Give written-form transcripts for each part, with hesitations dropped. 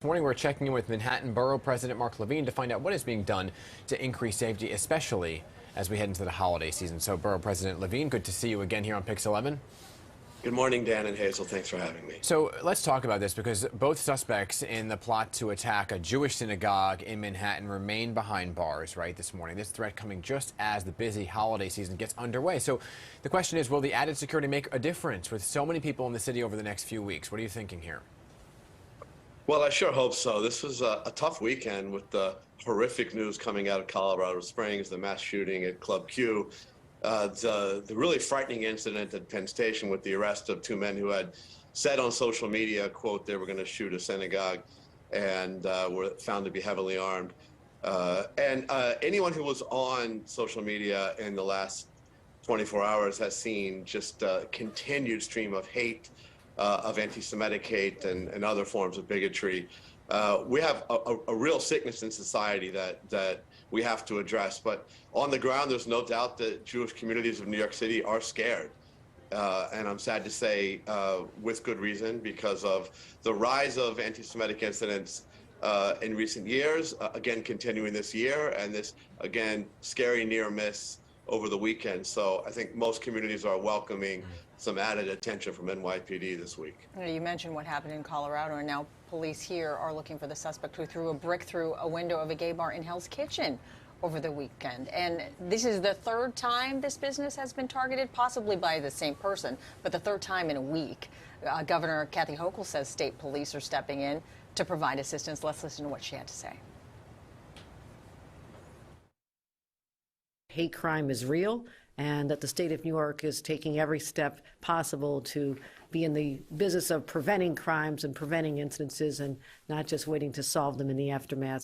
This morning, we're checking in with Manhattan Borough President Mark Levine to find out what is being done to increase safety, especially as we head into the holiday season. So, Borough President Levine, good to see you again here on Pix 11. Good morning, Dan and Hazel. Thanks for having me. So let's talk about this because both suspects in the plot to attack a Jewish synagogue in Manhattan remain behind bars, right, this morning. This threat coming just as the busy holiday season gets underway. So the question is, will the added security make a difference with so many people in the city over the next few weeks? What are you thinking here? Well, I sure hope so. This was a tough weekend with the horrific news coming out of Colorado Springs, the mass shooting at Club Q, the really frightening incident at Penn Station with the arrest of two men who had said on social media, quote, they were going to shoot a synagogue and were found to be heavily armed. Anyone who was on social media in the last 24 hours has seen just a continued stream of hate, of anti-Semitic hate and other forms of bigotry. We have a real sickness in society that we have to address. But on the ground, there's no doubt that Jewish communities of New York City are scared. And I'm sad to say, with good reason, because of the rise of anti-Semitic incidents in recent years, again, continuing this year, and this, again, scary near miss over the weekend. So I think most communities are welcoming some added attention from NYPD this week. You mentioned what happened in Colorado, and now police here are looking for the suspect who threw a brick through a window of a gay bar in Hell's Kitchen over the weekend. And this is the third time this business has been targeted, possibly by the same person, but the third time in a week. Governor Kathy Hochul says state police are stepping in to provide assistance. Let's listen to what she had to say. Hate crime is real, and that the state of New York is taking every step possible to be in the business of preventing crimes and preventing incidences and not just waiting to solve them in the aftermath.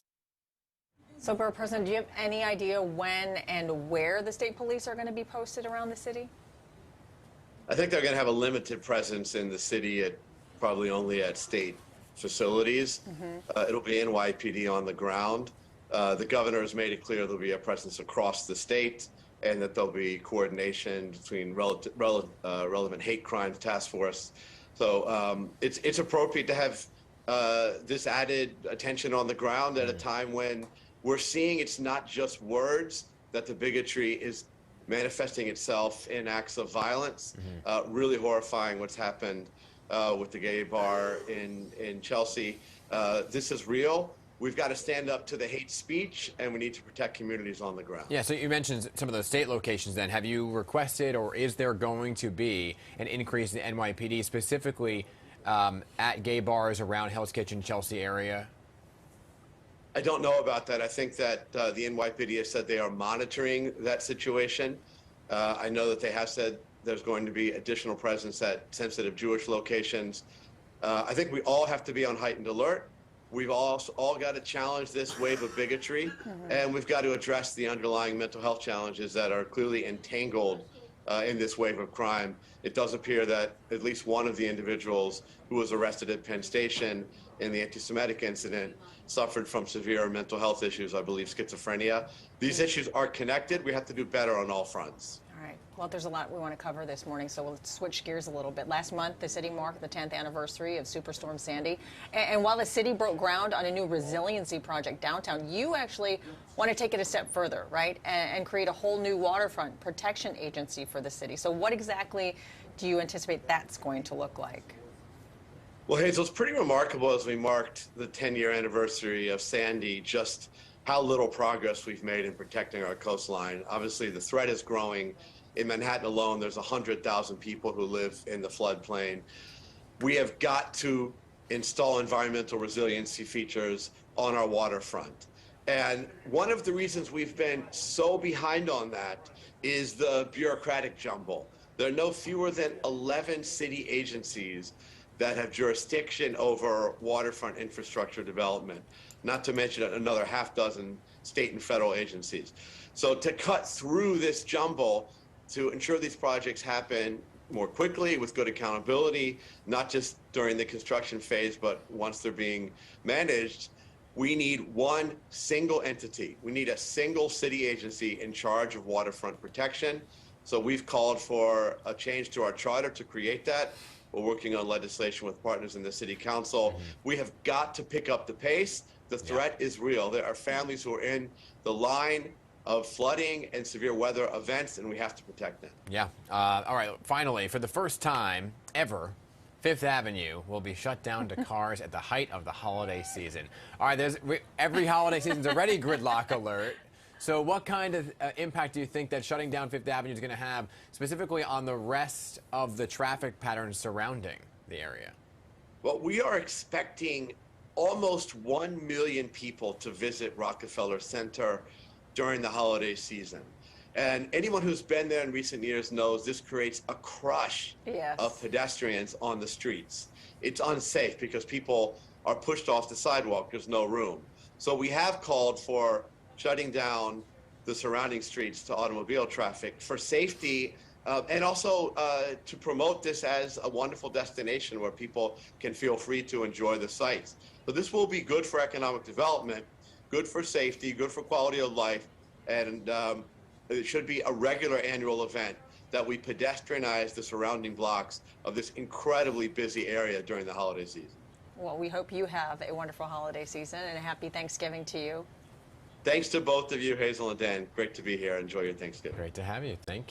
So, Borough President, do you have any idea when and where the state police are going to be posted around the city? I think they're going to have a limited presence in the city, probably only at state facilities. It'll be NYPD on the ground. The governor has made it clear there'll be a presence across the state and that there'll be coordination between relevant hate crimes task force. So it's appropriate to have this added attention on the ground at a time when we're seeing it's not just words, that the bigotry is manifesting itself in acts of violence. Really horrifying what's happened with the gay bar in Chelsea. This is real. We've got to stand up to the hate speech, and we need to protect communities on the ground. Yeah, so you mentioned some of those state locations then. Have you requested, or is there going to be an increase in NYPD specifically at gay bars around Hell's Kitchen, Chelsea area? I don't know about that. I think that the NYPD has said they are monitoring that situation. I know that they have said there's going to be additional presence at sensitive Jewish locations. I think we all have to be on heightened alert. We've all got to challenge this wave of bigotry, and we've got to address the underlying mental health challenges that are clearly entangled in this wave of crime. It does appear that at least one of the individuals who was arrested at Penn Station in the anti-Semitic incident suffered from severe mental health issues, I believe schizophrenia. These issues are connected. We have to do better on all fronts. All right. Well, there's a lot we want to cover this morning, so let's switch gears a little bit. Last month, the city marked the 10th anniversary of Superstorm Sandy. And while the city broke ground on a new resiliency project downtown, you actually want to take it a step further, right, and create a whole new waterfront protection agency for the city. So what exactly do you anticipate that's going to look like? Well, Hazel, it's pretty remarkable as we marked the 10-year anniversary of Sandy, just how little progress we've made in protecting our coastline. Obviously, the threat is growing. In Manhattan alone, there's 100,000 people who live in the floodplain. We have got to install environmental resiliency features on our waterfront. And one of the reasons we've been so behind on that is the bureaucratic jumble. There are no fewer than 11 city agencies that have jurisdiction over waterfront infrastructure development, not to mention another half dozen state and federal agencies. So to cut through this jumble, to ensure these projects happen more quickly with good accountability, not just during the construction phase, but once they're being managed, we need one single entity. We need a single city agency in charge of waterfront protection. So we've called for a change to our charter to create that. We're working on legislation with partners in the city council. We have got to pick up the pace. The threat is real. There are families who are in the line of flooding and severe weather events, and we have to protect them. Yeah. All right. Finally, for the first time ever, Fifth Avenue will be shut down to cars at the height of the holiday season. All right. Every holiday season's already gridlock alert. So what kind of impact do you think that shutting down Fifth Avenue is going to have specifically on the rest of the traffic patterns surrounding the area? Well, we are expecting almost 1 million people to visit Rockefeller Center during the holiday season. And anyone who's been there in recent years knows this creates a crush of pedestrians on the streets. It's unsafe because people are pushed off the sidewalk. There's no room. So we have called for shutting down the surrounding streets to automobile traffic for safety and also to promote this as a wonderful destination where people can feel free to enjoy the sights. So this will be good for economic development, good for safety, good for quality of life, and it should be a regular annual event that we pedestrianize the surrounding blocks of this incredibly busy area during the holiday season. Well, we hope you have a wonderful holiday season and a happy Thanksgiving to you. Thanks to both of you, Hazel and Dan. Great to be here. Enjoy your Thanksgiving. Great to have you. Thank you.